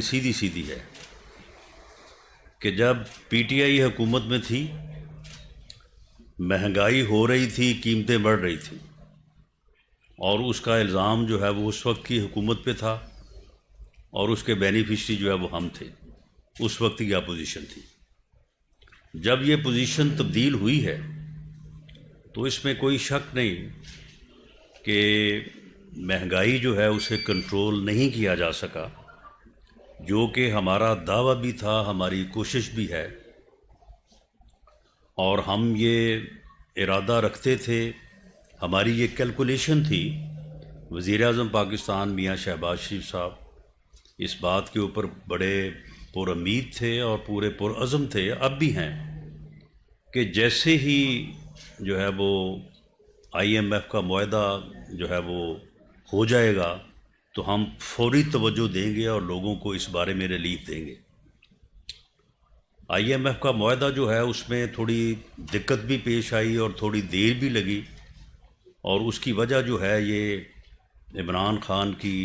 سیدھی سیدھی ہے کہ جب پی ٹی آئی حکومت میں تھی، مہنگائی ہو رہی تھی، قیمتیں بڑھ رہی تھیں، اور اس کا الزام جو ہے وہ اس وقت کی حکومت پہ تھا، اور اس کے بینیفیشری جو ہے وہ ہم تھے، اس وقت کی اپوزیشن تھی۔ جب یہ پوزیشن تبدیل ہوئی ہے تو اس میں کوئی شک نہیں کہ مہنگائی جو ہے اسے کنٹرول نہیں کیا جا سکا، جو کہ ہمارا دعویٰ بھی تھا، ہماری کوشش بھی ہے، اور ہم یہ ارادہ رکھتے تھے، ہماری یہ کیلکولیشن تھی۔ وزیر اعظم پاکستان میاں شہباز شریف صاحب اس بات کے اوپر بڑے پر امید تھے اور پورے پرعزم تھے، اب بھی ہیں، کہ جیسے ہی جو ہے وہ آئی ایم ایف کا معاہدہ جو ہے وہ ہو جائے گا تو ہم فوری توجہ دیں گے اور لوگوں کو اس بارے میں ریلیف دیں گے۔ آئی ایم ایف کا معاہدہ جو ہے اس میں تھوڑی دقت بھی پیش آئی اور تھوڑی دیر بھی لگی، اور اس کی وجہ جو ہے یہ عمران خان کی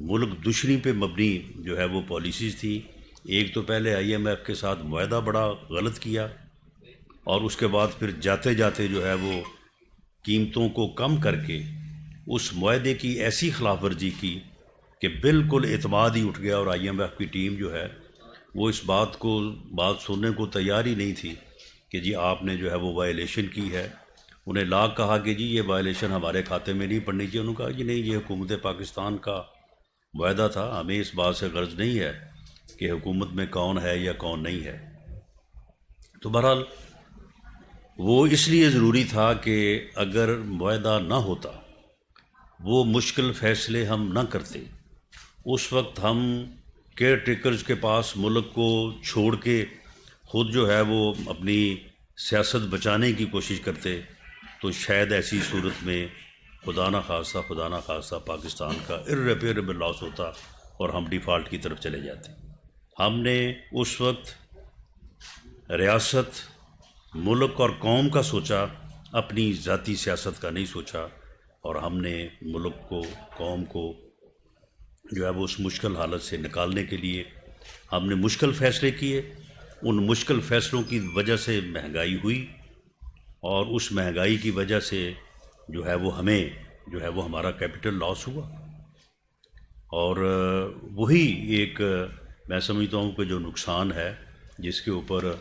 ملک دشمنی پہ مبنی جو ہے وہ پالیسیز تھی۔ ایک تو پہلے آئی ایم ایف کے ساتھ معاہدہ بڑا غلط کیا، اور اس کے بعد پھر جاتے جاتے جو ہے وہ قیمتوں کو کم کر کے اس معاہدے کی ایسی خلاف ورزی کی کہ بالکل اعتماد ہی اٹھ گیا، اور آئی ایم ایف کی ٹیم جو ہے وہ اس بات سننے کو تیار ہی نہیں تھی کہ جی آپ نے جو ہے وہ وائلیشن کی ہے۔ انہیں لاکھ کہا کہ جی یہ وائلیشن ہمارے کھاتے میں نہیں پڑنی چاہیے، انہوں نے کہا کہ نہیں، یہ حکومت پاکستان کا معاہدہ تھا، ہمیں اس بات سے غرض نہیں ہے کہ حکومت میں کون ہے یا کون نہیں ہے۔ تو بہرحال وہ اس لیے ضروری تھا کہ اگر معاہدہ نہ ہوتا، وہ مشکل فیصلے ہم نہ کرتے، اس وقت ہم کیئر ٹیکرز کے پاس ملک کو چھوڑ کے خود جو ہے وہ اپنی سیاست بچانے کی کوشش کرتے، تو شاید ایسی صورت میں خدا نہ خواستہ پاکستان کا irreparable لاس ہوتا اور ہم ڈیفالٹ کی طرف چلے جاتے۔ ہم نے اس وقت ریاست، ملک اور قوم کا سوچا، اپنی ذاتی سیاست کا نہیں سوچا، اور ہم نے ملک کو، قوم کو جو ہے وہ اس مشکل حالت سے نکالنے کے لیے ہم نے مشکل فیصلے کیے۔ ان مشکل فیصلوں کی وجہ سے مہنگائی ہوئی، اور اس مہنگائی کی وجہ سے جو ہے وہ ہمیں جو ہے وہ ہمارا کیپٹل لاس ہوا، اور وہی ایک میں سمجھتا ہوں کہ جو نقصان ہے، جس کے اوپر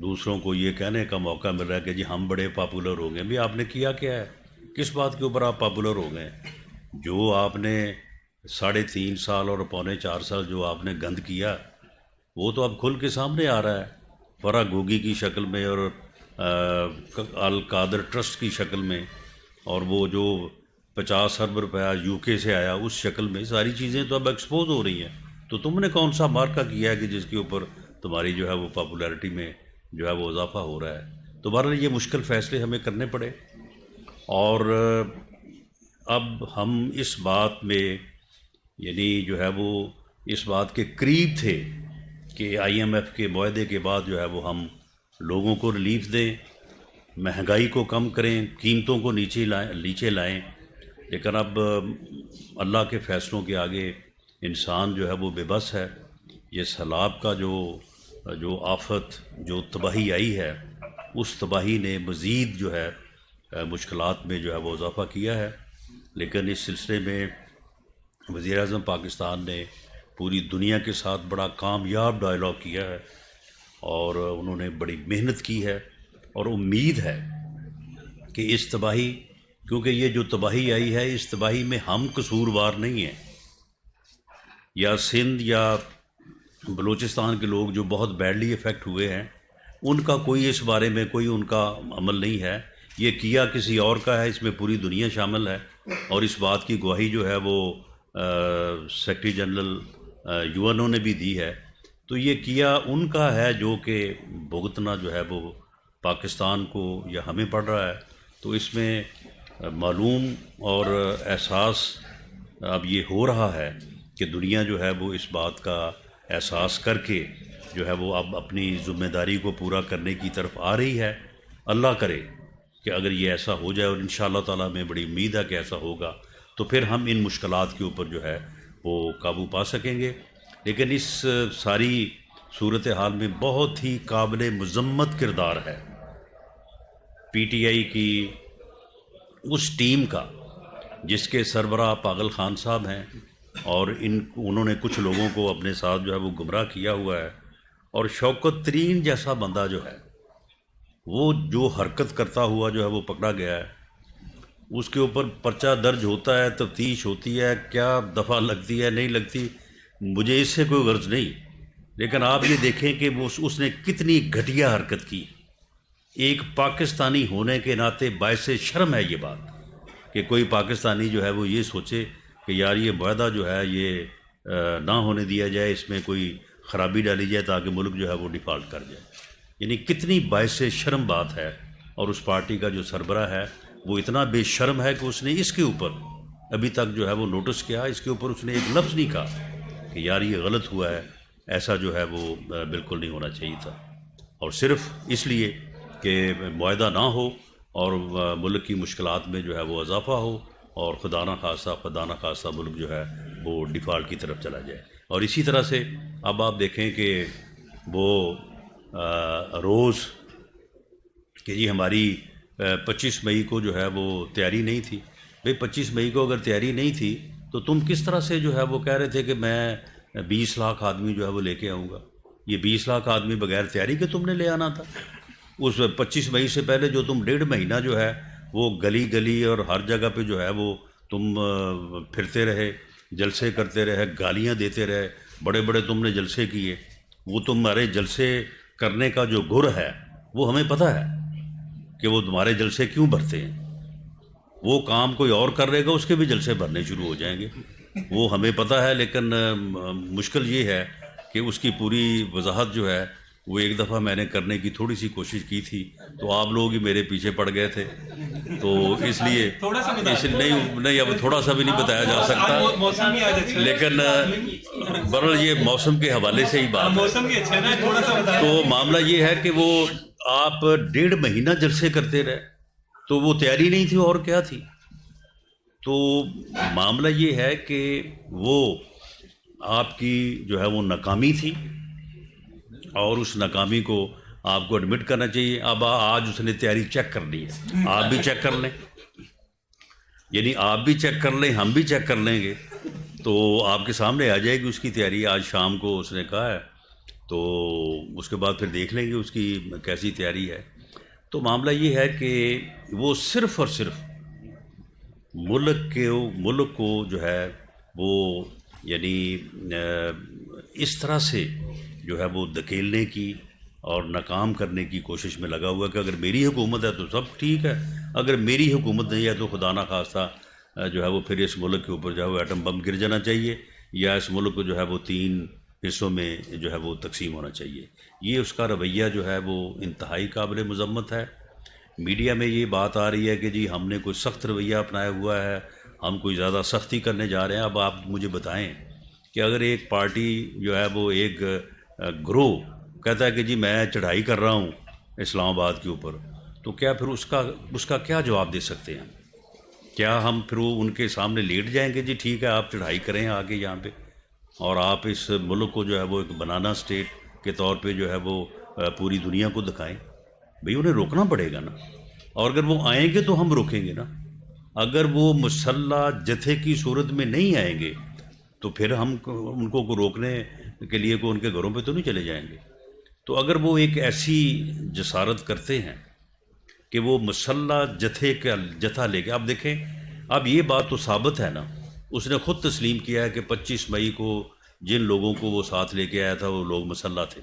دوسروں کو یہ کہنے کا موقع مل رہا ہے کہ جی ہم بڑے پاپولر ہو گئے۔ بھی آپ نے کیا کیا ہے؟ کس بات کے اوپر آپ پاپولر ہو گئے؟ جو آپ نے 3.5 سال اور 3.25 سال جو آپ نے گند کیا، وہ تو اب کھل کے سامنے آ رہا ہے، فرا گوگی کی شکل میں اور القادر ٹرسٹ کی شکل میں، اور وہ جو 50 ارب روپیہ یو کے سے آیا اس شکل میں، ساری چیزیں تو اب ایکسپوز ہو رہی ہیں۔ تو تم نے کون سا مارکا کیا ہے کہ جس کے اوپر تمہاری جو ہے وہ پاپولیرٹی میں جو ہے وہ اضافہ ہو رہا ہے؟ تو بہرحال یہ مشکل فیصلے ہمیں کرنے پڑے، اور اب ہم اس بات میں یعنی جو ہے وہ اس بات کے قریب تھے کہ آئی ایم ایف کے معاہدے کے بعد جو ہے وہ ہم لوگوں کو ریلیف دیں، مہنگائی کو کم کریں، قیمتوں کو نیچے لائیں، لیکن اب اللہ کے فیصلوں کے آگے انسان جو ہے وہ بے بس ہے۔ یہ سیلاب کا جو آفت، جو تباہی آئی ہے، اس تباہی نے مزید جو ہے مشکلات میں جو ہے وہ اضافہ کیا ہے، لیکن اس سلسلے میں وزیر اعظم پاکستان نے پوری دنیا کے ساتھ بڑا کامیاب ڈائلاگ کیا ہے، اور انہوں نے بڑی محنت کی ہے، اور امید ہے کہ اس تباہی، کیونکہ یہ جو تباہی آئی ہے، اس تباہی میں ہم قصوروار نہیں ہیں، یا سندھ یا بلوچستان کے لوگ جو بہت بیڈلی افیکٹ ہوئے ہیں، ان کا کوئی اس بارے میں کوئی ان کا عمل نہیں ہے، یہ کیا کسی اور کا ہے، اس میں پوری دنیا شامل ہے، اور اس بات کی گواہی جو ہے وہ سیکرٹری جنرل یو این او نے بھی دی ہے۔ تو یہ کیا ان کا ہے جو کہ بھگتنا جو ہے وہ پاکستان کو یا ہمیں پڑ رہا ہے۔ تو اس میں معلوم اور احساس اب یہ ہو رہا ہے کہ دنیا جو ہے وہ اس بات کا احساس کر کے جو ہے وہ اب اپنی ذمہ داری کو پورا کرنے کی طرف آ رہی ہے۔ اللہ کرے کہ اگر یہ ایسا ہو جائے، اور انشاءاللہ تعالیٰ میں بڑی امید ہے کہ ایسا ہوگا، تو پھر ہم ان مشکلات کے اوپر جو ہے وہ قابو پا سکیں گے۔ لیکن اس ساری صورتحال میں بہت ہی قابل مذمت کردار ہے پی ٹی آئی کی اس ٹیم کا جس کے سربراہ پاگل خان صاحب ہیں، اور انہوں نے کچھ لوگوں کو اپنے ساتھ جو ہے وہ گمراہ کیا ہوا ہے، اور شوکت ترین جیسا بندہ جو ہے وہ جو حرکت کرتا ہوا جو ہے وہ پکڑا گیا ہے، اس کے اوپر پرچہ درج ہوتا ہے، تفتیش ہوتی ہے، کیا دفعہ لگتی ہے نہیں لگتی مجھے اس سے کوئی غرض نہیں، لیکن آپ یہ دیکھیں کہ اس نے کتنی گھٹیا حرکت کی۔ ایک پاکستانی ہونے کے ناطے باعث شرم ہے یہ بات کہ کوئی پاکستانی جو ہے وہ یہ سوچے کہ یار یہ معاہدہ جو ہے یہ نہ ہونے دیا جائے، اس میں کوئی خرابی ڈالی جائے تاکہ ملک جو ہے وہ ڈیفالٹ کر جائے۔ یعنی کتنی باعث شرم بات ہے، اور اس پارٹی کا جو سربراہ ہے وہ اتنا بے شرم ہے کہ اس نے اس کے اوپر ابھی تک جو ہے وہ نوٹس کیا، اس کے اوپر اس نے ایک لفظ نہیں کہا کہ یار یہ غلط ہوا ہے، ایسا جو ہے وہ بالکل نہیں ہونا چاہیے تھا، اور صرف اس لیے کہ معاہدہ نہ ہو اور ملک کی مشکلات میں جو ہے وہ اضافہ ہو، اور خدا نہ خواستہ ملک جو ہے وہ ڈیفالٹ کی طرف چلا جائے۔ اور اسی طرح سے اب آپ دیکھیں کہ وہ روز کہ جی ہماری 25 مئی کو جو ہے وہ تیاری نہیں تھی۔ بھئی 25 مئی کو اگر تیاری نہیں تھی تو تم کس طرح سے جو ہے وہ کہہ رہے تھے کہ میں 20 لاکھ آدمی جو ہے وہ لے کے آؤں گا؟ یہ 20 لاکھ آدمی بغیر تیاری کے تم نے لے آنا تھا۔ اس 25 مئی سے پہلے جو تم 1.5 مہینہ جو ہے وہ گلی گلی اور ہر جگہ پہ جو ہے وہ تم پھرتے رہے، جلسے کرتے رہے، گالیاں دیتے رہے، بڑے بڑے تم نے جلسے کیے، وہ تمہارے جلسے کرنے کا جو گر ہے وہ ہمیں پتہ ہے کہ وہ تمہارے جلسے کیوں بھرتے ہیں۔ وہ کام کوئی اور کر رہے گا اس کے بھی جلسے بھرنے شروع ہو جائیں گے، وہ ہمیں پتہ ہے، لیکن مشکل یہ ہے کہ اس کی پوری وضاحت جو ہے وہ ایک دفعہ میں نے کرنے کی تھوڑی سی کوشش کی تھی تو آپ لوگ ہی میرے پیچھے پڑ گئے تھے، تو اس لیے نہیں اب تھوڑا سا بھی نہیں بتایا جا سکتا، لیکن برحال یہ موسم کے حوالے سے ہی بات ہے۔ تو معاملہ یہ ہے کہ وہ آپ 1.5 مہینہ جلسے کرتے رہے، تو وہ تیاری نہیں تھی اور کیا تھی؟ تو معاملہ یہ ہے کہ وہ آپ کی جو ہے وہ ناکامی تھی، اور اس ناکامی کو آپ کو ایڈمٹ کرنا چاہیے۔ اب آج اس نے تیاری چیک کرنی ہے، آپ بھی چیک کر لیں، یعنی آپ بھی چیک کر لیں، ہم بھی چیک کر لیں گے، تو آپ کے سامنے آ جائے گی اس کی تیاری۔ آج شام کو اس نے کہا ہے، تو اس کے بعد پھر دیکھ لیں گے اس کی کیسی تیاری ہے۔ تو معاملہ یہ ہے کہ وہ صرف اور صرف ملک کو جو ہے وہ یعنی اس طرح سے جو ہے وہ دھکیلنے کی اور ناکام کرنے کی کوشش میں لگا ہوا ہے کہ اگر میری حکومت ہے تو سب ٹھیک ہے، اگر میری حکومت نہیں ہے تو خدا نہ خواستہ جو ہے وہ پھر اس ملک کے اوپر جو ہے وہ ایٹم بم گر جانا چاہیے، یا اس ملک کو جو ہے وہ 3 حصوں میں جو ہے وہ تقسیم ہونا چاہیے۔ یہ اس کا رویہ جو ہے وہ انتہائی قابل مذمت ہے۔ میڈیا میں یہ بات آ رہی ہے کہ جی ہم نے کوئی سخت رویہ اپنایا ہوا ہے، ہم کوئی زیادہ سختی کرنے جا رہے ہیں۔ اب آپ مجھے بتائیں کہ اگر ایک پارٹی جو ہے وہ ایک گروہ کہتا ہے کہ جی میں چڑھائی کر رہا ہوں اسلام آباد کے اوپر، تو کیا پھر اس کا کیا جواب دے سکتے ہیں؟ کیا ہم پھر ان کے سامنے لیٹ جائیں گے جی ٹھیک ہے آپ چڑھائی کریں آگے یہاں پہ، اور آپ اس ملک کو جو ہے وہ ایک بنانا اسٹیٹ کے طور پہ جو ہے وہ پوری دنیا کو دکھائیں؟ بھئی انہیں روکنا پڑے گا نا، اور اگر وہ آئیں گے تو ہم روکیں گے نا۔ اگر وہ مسلح جتھے کی صورت میں نہیں آئیں گے تو پھر ہم ان کو روکنے کے لیے ان کے گھروں پہ تو نہیں چلے جائیں گے۔ تو اگر وہ ایک ایسی جسارت کرتے ہیں کہ وہ مسلح جتھا لے کے، اب دیکھیں اب یہ بات تو ثابت ہے نا، اس نے خود تسلیم کیا ہے کہ 25 مئی کو جن لوگوں کو وہ ساتھ لے کے آیا تھا وہ لوگ مسلح تھے،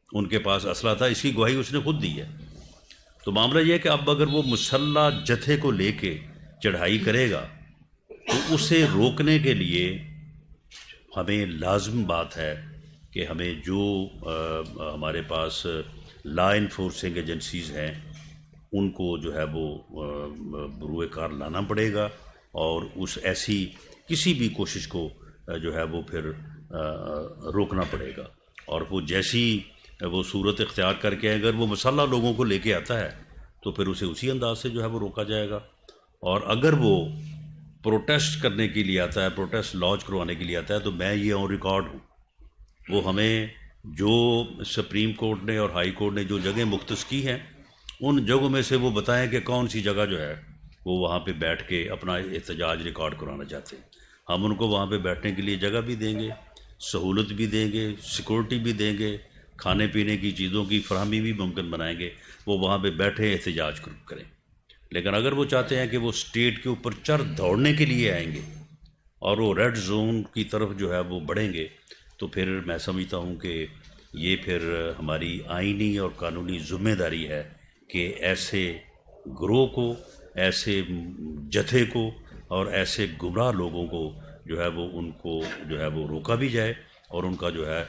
ان کے پاس اسلحہ تھا، اس کی گواہی اس نے خود دی ہے۔ تو معاملہ یہ ہے کہ اب اگر وہ مسلح جتھے کو لے کے چڑھائی کرے گا تو اسے روکنے کے لیے ہمیں لازم بات ہے کہ ہمیں جو ہمارے پاس لا انفورسنگ ایجنسیز ہیں ان کو جو ہے وہ بروئے کار لانا پڑے گا، اور اس ایسی کسی بھی کوشش کو جو ہے وہ پھر روکنا پڑے گا، اور وہ جیسی وہ صورت اختیار کر کے اگر وہ مسلح لوگوں کو لے کے آتا ہے تو پھر اسے اسی انداز سے جو ہے وہ روکا جائے گا۔ اور اگر وہ پروٹیسٹ کرنے کے لیے آتا ہے، پروٹیسٹ لانچ کروانے کے لیے آتا ہے، تو میں یہ آن ریکارڈ ہوں وہ ہمیں جو سپریم کورٹ نے اور ہائی کورٹ نے جو جگہیں مختص کی ہیں ان جگہوں میں سے وہ بتائیں کہ کون سی جگہ جو ہے وہ وہاں پہ بیٹھ کے اپنا احتجاج ریکارڈ کرانا چاہتے ہیں. ہم ان کو وہاں پہ بیٹھنے کے لیے جگہ بھی دیں گے, سہولت بھی دیں گے, سیکورٹی بھی دیں گے, کھانے پینے کی چیزوں کی فراہمی بھی ممکن بنائیں گے, وہ وہاں پہ بیٹھے احتجاج کریں. لیکن اگر وہ چاہتے ہیں کہ وہ اسٹیٹ کے اوپر چر دوڑنے کے لیے آئیں گے اور وہ ریڈ زون کی طرف جو ہے وہ بڑھیں گے, تو پھر میں سمجھتا ہوں کہ یہ پھر ہماری آئینی اور قانونی ذمہ داری ہے کہ ایسے گروہ کو, ایسے جتھے کو اور ایسے گمراہ لوگوں کو جو ہے وہ ان کو جو ہے وہ روکا بھی جائے اور ان کا جو ہے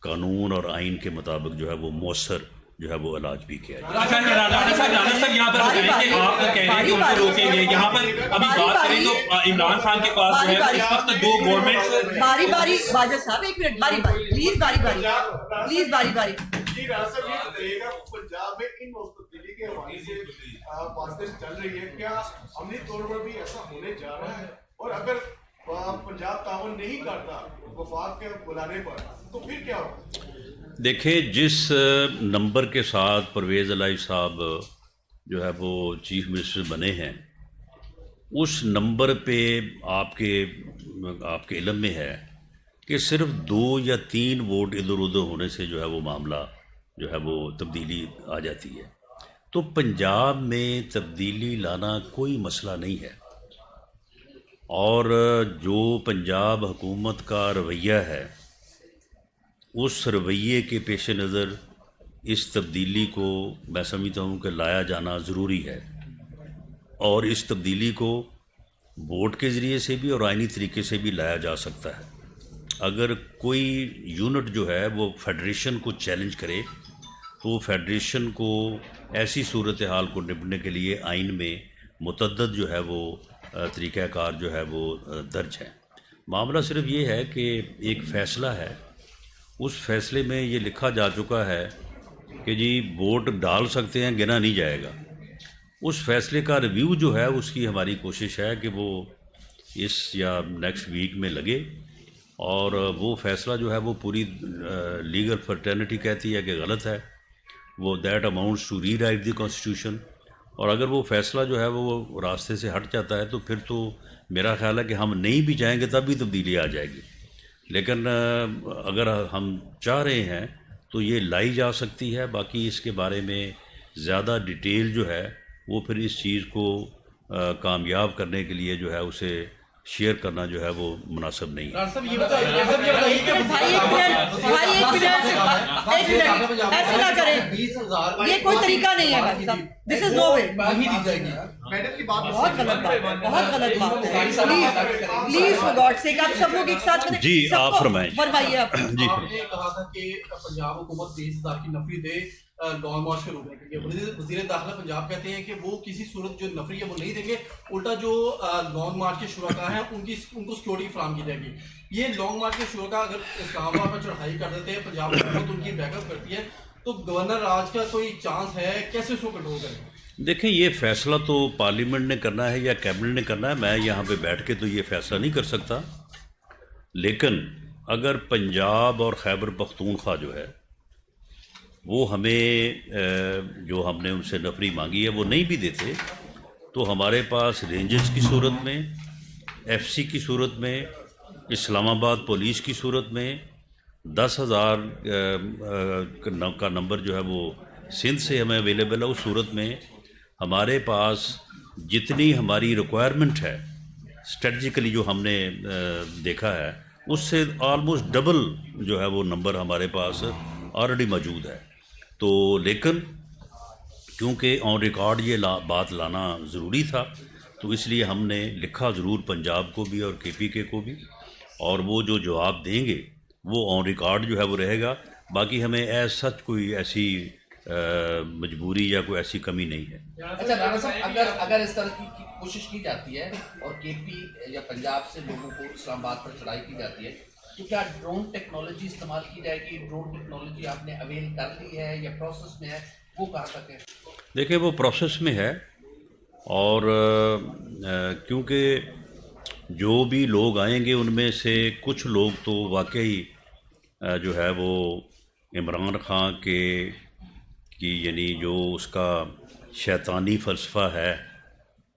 قانون اور آئین کے مطابق جو ہے وہ مؤثر جو ہے وہ علاج بھی کیا جائے. رانا صاحب یہاں پر بتائیں کہ آپ کہہ رہے ہیں کہ ان کو روکیں گے. یہاں پر ابھی بات کریں تو عمران خان کے پاس جو ہے اس وقت دو گورنمنٹ باری باجوہ صاحب ایک منٹ, باری پلیز, باری جی رانا صاحب یہ بتائیے گا پنجاب میں ان مستقبلی کے حوالے سے باتیں چل رہی ہے, کیا عملی طور پر بھی ایسا ہونے جا رہا ہے؟ اور اگر پنجاب تعاون نہیں کرتا وفاق کے بلانے پر تو پھر کیا ہوگا؟ دیکھیں, جس نمبر کے ساتھ پرویز الہی صاحب جو ہے وہ چیف منسٹر بنے ہیں اس نمبر پہ آپ کے علم میں ہے کہ صرف 2 یا 3 ووٹ ادھر ادھر ہونے سے جو ہے وہ معاملہ جو ہے وہ تبدیلی آ جاتی ہے. تو پنجاب میں تبدیلی لانا کوئی مسئلہ نہیں ہے, اور جو پنجاب حکومت کا رویہ ہے اس رویے کے پیش نظر اس تبدیلی کو میں سمجھتا ہوں کہ لایا جانا ضروری ہے, اور اس تبدیلی کو ووٹ کے ذریعے سے بھی اور آئینی طریقے سے بھی لایا جا سکتا ہے. اگر کوئی یونٹ جو ہے وہ فیڈریشن کو چیلنج کرے تو فیڈریشن کو ایسی صورتحال کو نپٹنے کے لیے آئین میں متعدد جو ہے وہ طریقہ کار جو ہے وہ درج ہیں. معاملہ صرف یہ ہے کہ ایک فیصلہ ہے, اس فیصلے میں یہ لکھا جا چکا ہے کہ جی ووٹ ڈال سکتے ہیں, گنا نہیں جائے گا. اس فیصلے کا ریویو جو ہے اس کی ہماری کوشش ہے کہ وہ اس یا نیکسٹ ویک میں لگے, اور وہ فیصلہ جو ہے وہ پوری لیگل فرٹرنٹی کہتی ہے کہ غلط ہے, وہ that amounts to rewrite the constitution. اور اگر وہ فیصلہ جو ہے وہ راستے سے ہٹ جاتا ہے تو پھر تو میرا خیال ہے کہ ہم نہیں بھی چاہیں گے تب بھی تبدیلی آ جائے گی. لیکن اگر ہم چاہ رہے ہیں تو یہ لائی جا سکتی ہے. باقی اس کے بارے میں زیادہ ڈیٹیل جو ہے وہ پھر اس چیز کو کامیاب کرنے کے لیے جو ہے اسے شیئر کرنا جو ہے وہ مناسب نہیں ہے. ایسے نہ کریں, یہ کوئی طریقہ نہیں ہے بھائی صاحب, دس از نو وے. بہت غلط بات, بہت غلط بات ہے. پلیز فار گاڈ سیک آپ سب لوگ ایک ساتھ جی آپ فرمائیں. فرمائیے آپ. جی آپ نے کہا تھا کہ پنجاب حکومت 20,000 کی نفری دے لانگ مارچ کے روکنے کے لیے. وزیر داخلہ پنجاب کہتے ہیں کہ وہ کسی صورت جو نفری ہے وہ نہیں دیں گے, الٹا جو لانگ مارچ کے شرکاء ہیں ان کو سیکورٹی فراہم کی جائے گی. یہ لانگ مارچ کے شرکاء اگر اسلام آباد پر چڑھائی کر دیتے ہیں, پنجاب حکومت ان کی بیک اپ کرتی ہے, تو گورنر راج کا کوئی چانس ہے, کیسے اس کو کنٹرول کریں؟ دیکھیں, یہ فیصلہ تو پارلیمنٹ نے کرنا ہے یا کیبنٹ نے کرنا ہے. میں یہاں پہ بیٹھ کے تو یہ فیصلہ نہیں کر سکتا. لیکن اگر پنجاب اور خیبر پختونخوا جو ہے وہ ہمیں جو ہم نے ان سے نفری مانگی ہے وہ نہیں بھی دیتے, تو ہمارے پاس رینجرز کی صورت میں, ایف سی کی صورت میں, اسلام آباد پولیس کی صورت میں 10,000 کا نمبر جو ہے وہ سندھ سے ہمیں اویلیبل ہے. اس صورت میں ہمارے پاس جتنی ہماری ریکوائرمنٹ ہے اسٹریٹجیکلی جو ہم نے دیکھا ہے اس سے آلموسٹ ڈبل جو ہے وہ نمبر ہمارے پاس آلریڈی موجود ہے. تو لیکن کیونکہ آن ریکارڈ یہ بات لانا ضروری تھا تو اس لیے ہم نے لکھا ضرور پنجاب کو بھی اور کے پی کے کو بھی, اور وہ جو جواب دیں گے وہ آن ریکارڈ جو ہے وہ رہے گا. باقی ہمیں ایز سچ کوئی ایسی مجبوری یا کوئی ایسی کمی نہیں ہے. اچھا رانا صاحب, اگر اس طرح کی کوشش کی جاتی ہے اور کے پی یا پنجاب سے لوگوں کو اسلام آباد پر چڑھائی کی جاتی ہے تو کیا ڈرون ٹیکنالوجی استعمال کی جائے گی؟ ڈرون ٹیکنالوجی آپ نے اویل کر لی ہے یا پروسیس میں ہے, وہ کہاں تک ہے؟ دیکھیں, وہ پروسیس میں ہے, اور کیونکہ جو بھی لوگ آئیں گے ان میں سے کچھ لوگ تو واقعی جو ہے وہ عمران خان کی یعنی جو اس کا شیطانی فلسفہ ہے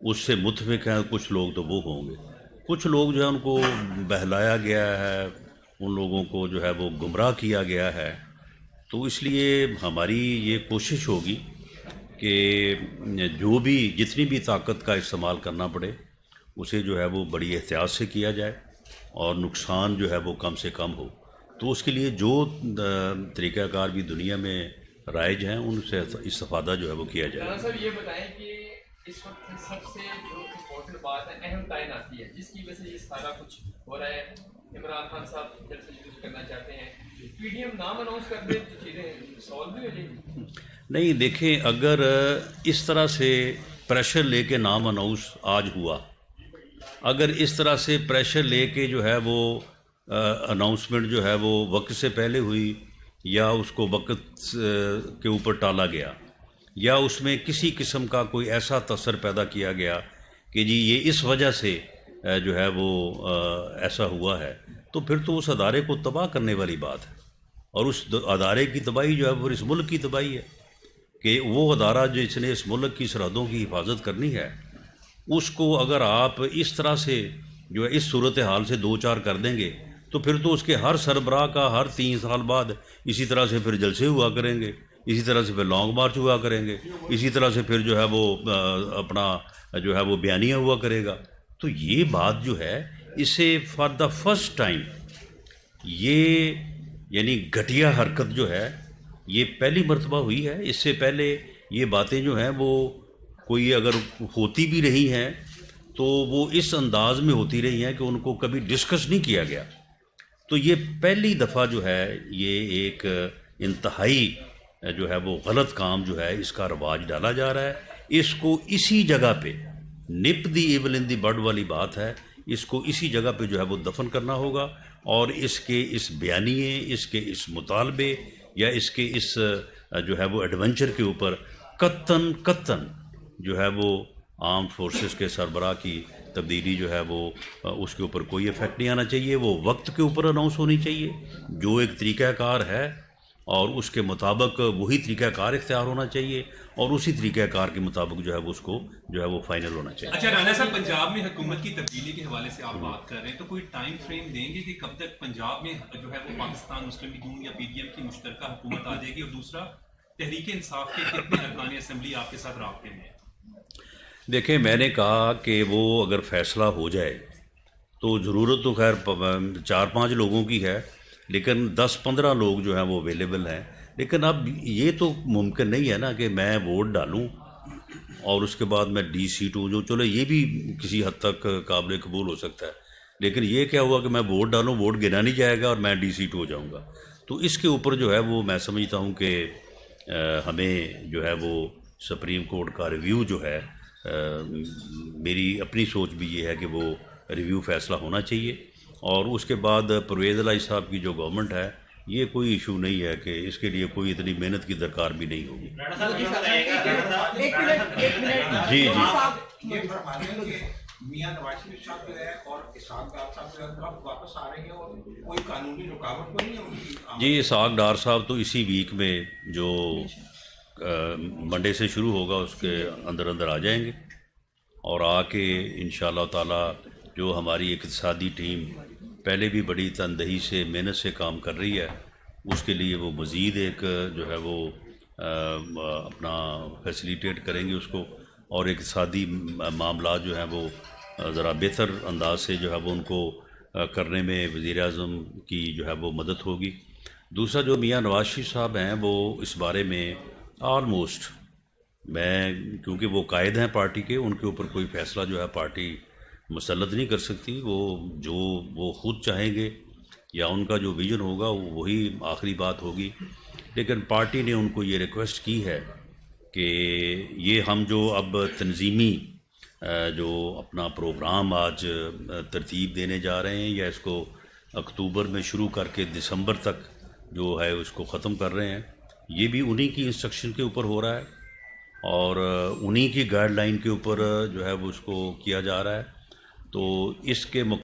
اس سے متفق ہیں کچھ لوگ، تو وہ ہوں گے. کچھ لوگ جو ہے ان کو بہلایا گیا ہے، ان لوگوں کو جو ہے وہ گمراہ کیا گیا ہے. تو اس لیے ہماری یہ کوشش ہوگی کہ جو بھی جتنی بھی طاقت کا استعمال کرنا پڑے اسے جو ہے وہ بڑی احتیاط سے کیا جائے اور نقصان جو ہے وہ کم سے کم ہو. تو اس کے لیے جو طریقہ کار بھی دنیا میں رائج ہیں ان سے استفادہ جو ہے وہ کیا جائے. رانا صاحب یہ بتائیں کہ اس وقت سب سے جو امپورٹنٹ بات ہے اہم تعین آتی ہے جس کی وجہ سے یہ سارا کچھ ہو رہا ہے. عمران خان صاحب جب سے یوز کرنا چاہتے ہیں پی ڈی ایم نام اناؤنس کر دے تو چیزیں سالو بھی ہو جائیں گی. نہیں دیکھیں، اگر اس طرح سے پریشر لے کے نام اناؤنس آج ہوا، اگر اس طرح سے پریشر لے کے جو ہے وہ اناؤنسمنٹ جو ہے وہ وقت سے پہلے ہوئی یا اس کو وقت کے اوپر ٹالا گیا یا اس میں کسی قسم کا کوئی ایسا تاثر پیدا کیا گیا کہ جی یہ اس وجہ سے جو ہے وہ ایسا ہوا ہے، تو پھر تو اس ادارے کو تباہ کرنے والی بات ہے. اور اس ادارے کی تباہی جو ہے وہ اس ملک کی تباہی ہے کہ وہ ادارہ جس نے اس ملک کی سرحدوں کی حفاظت کرنی ہے اس کو اگر آپ اس طرح سے جو ہے اس صورتحال سے دو چار کر دیں گے تو پھر تو اس کے ہر سربراہ کا ہر 3 سال بعد اسی طرح سے پھر جلسے ہوا کریں گے، اسی طرح سے پھر لانگ مارچ ہوا کریں گے، اسی طرح سے پھر جو ہے وہ اپنا جو ہے وہ بیانیہ ہوا کرے گا. تو یہ بات جو ہے اسے فار دا فرسٹ ٹائم یہ یعنی گھٹیا حرکت جو ہے یہ پہلی مرتبہ ہوئی ہے. اس سے پہلے یہ باتیں جو ہیں وہ کوئی اگر ہوتی بھی رہی ہیں تو وہ اس انداز میں ہوتی رہی ہیں کہ ان کو کبھی ڈسکس نہیں کیا گیا. تو یہ پہلی دفعہ جو ہے یہ ایک انتہائی جو ہے وہ غلط کام جو ہے اس کا رواج ڈالا جا رہا ہے. اس کو اسی جگہ پہ نپ دی ایول ان دی بڈ والی بات ہے، اس کو اسی جگہ پہ جو ہے وہ دفن کرنا ہوگا اور اس کے اس بیانیے، اس کے اس مطالبے یا اس کے اس جو ہے وہ ایڈونچر کے اوپر قطعاً جو ہے وہ آرم فورسز کے سربراہ کی تبدیلی جو ہے وہ اس کے اوپر کوئی افیکٹ نہیں آنا چاہیے. وہ وقت کے اوپر اناؤنس ہونی چاہیے، جو ایک طریقہ کار ہے اور اس کے مطابق وہی طریقہ کار اختیار ہونا چاہیے اور اسی طریقہ کار کے مطابق جو ہے وہ اس کو جو ہے وہ فائنل ہونا چاہیے. اچھا رانا صاحب، پنجاب میں حکومت کی تبدیلی کے حوالے سے آپ بات کر رہے ہیں تو کوئی ٹائم فریم دیں گے کہ کب تک پنجاب میں جو ہے وہ پاکستان مسلم لیگ نون یا پی ڈی ایم کی مشترکہ حکومت آ جائے گی؟ اور دوسرا، تحریک انصاف کے کتنے ارکان اسمبلی آپ کے ساتھ رابطے میں ہیں؟ دیکھیں، میں نے کہا کہ وہ اگر فیصلہ ہو جائے تو ضرورت تو خیر 4-5 لوگوں کی ہے، لیکن 10-15 لوگ جو ہیں وہ اویلیبل ہیں. لیکن اب یہ تو ممکن نہیں ہے نا کہ میں ووٹ ڈالوں اور اس کے بعد میں ڈی سیٹ ہوں. جو چلو یہ بھی کسی حد تک قابل قبول ہو سکتا ہے، لیکن یہ کیا ہوا کہ میں ووٹ ڈالوں، ووٹ گنا نہیں جائے گا اور میں ڈی سیٹ ہو جاؤں گا. تو اس کے اوپر جو ہے وہ میں سمجھتا ہوں کہ ہمیں جو ہے وہ سپریم کورٹ کا ریویو جو ہے، میری اپنی سوچ بھی یہ ہے کہ وہ ریویو فیصلہ ہونا چاہیے. اور اس کے بعد پرویز الہی صاحب کی جو گورنمنٹ ہے یہ کوئی ایشو نہیں ہے کہ اس کے لیے کوئی اتنی محنت کی درکار بھی نہیں ہوگی. جی میاں نواز شریف صاحب جو ہے اور اسحاق ڈار صاحب جو ہے واپس آ رہے ہیں اور کوئی قانونی رکاوٹ تو نہیں ہے ان کی؟ جی، اسحاق ڈار صاحب تو اسی ویک میں جو منڈے سے شروع ہوگا اس کے اندر آ جائیں گے اور آ کے انشاءاللہ تعالی جو ہماری اقتصادی ٹیم پہلے بھی بڑی تندہی سے محنت سے کام کر رہی ہے اس کے لیے وہ مزید ایک جو ہے وہ اپنا فیسیلیٹیٹ کریں گے اس کو، اور اقتصادی معاملات جو ہیں وہ ذرا بہتر انداز سے جو ہے وہ ان کو کرنے میں وزیر اعظم کی جو ہے وہ مدد ہوگی. دوسرا جو میاں نواز شریف صاحب ہیں وہ اس بارے میں آلموسٹ میں کیونکہ وہ قائد ہیں پارٹی کے، ان کے اوپر کوئی فیصلہ جو ہے پارٹی مسلط نہیں کر سکتی. وہ خود چاہیں گے یا ان کا جو ویژن ہوگا وہی آخری بات ہوگی. لیکن پارٹی نے ان کو یہ ریکویسٹ کی ہے کہ یہ ہم جو اب تنظیمی جو اپنا پروگرام آج ترتیب دینے جا رہے ہیں یا اس کو اکتوبر میں شروع کر کے دسمبر تک جو ہے اس کو ختم کر رہے ہیں، یہ بھی انہی کی انسٹرکشن کے اوپر ہو رہا ہے اور انہی کی گائیڈ لائن کے اوپر جو ہے وہ اس کو کیا جا رہا ہے. تو اس کے